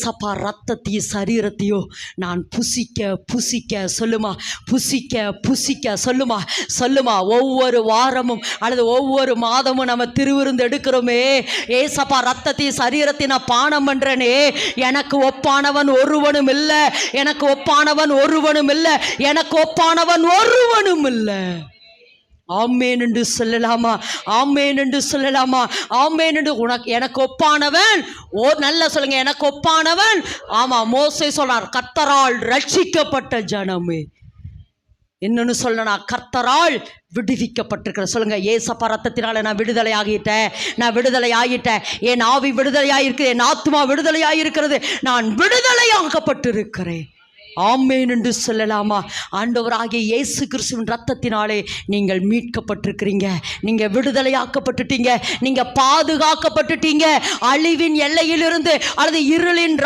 ஏசப்பா ரத்தத்தையும் சரீரத்தையும் நான் புசிக்க புசிக்க சொல்லுமா, புசிக்க புசிக்க சொல்லுமா சொல்லுமா. ஒவ்வொரு வாரமும் அல்லது ஒவ்வொரு மாதமும் நம்ம திருவிருந்து எடுக்கிறோமே, ஏசப்பா ரத்தத்தையும் சரீரத்தை நான் பானம் பண்றேனே, எனக்கு ஒப்பானவன் ஒருவனும் இல்லை, எனக்கு ஒப்பானவன் ஒருவனும் இல்லை, எனக்கு ஒப்பானவன் ஒருவனும் இல்லை. ஆமேன் என்று சொல்லலாமா? ஆமேன் என்று சொல்லலாமா? ஆமேன் என்று. எனக்கு ஒப்பானவன் நல்லா சொல்லுங்க, எனக்கு ஒப்பானவன். ஆமா, மோசே சொல்றார், கர்த்தரால் ரட்சிக்கப்பட்ட ஜனமே. என்னன்னு சொல்லணும், கர்த்தரால் விடுவிக்கப்பட்டிருக்கிற. சொல்லுங்க, ஏசப்பா ரத்தத்தினால நான் விடுதலை ஆகிட்டேன், நான் விடுதலை ஆகிட்டேன். என் ஆவி விடுதலையாயிருக்கு, என் ஆத்மா விடுதலையாயிருக்கிறது, நான் விடுதலையாக்கப்பட்டிருக்கிறேன். ஆமேன் என்று சொல்லலாமா? ஆண்டவராகிய இயேசு கிறிஸ்துவின் ரத்தத்தினாலே நீங்கள் மீட்கப்பட்டிருக்கிறீங்க, நீங்கள் விடுதலையாக்கப்பட்டுட்டீங்க, நீங்கள் பாதுகாக்கப்பட்டுட்டீங்க. அழிவின் எல்லையிலிருந்து அல்லது இருளின்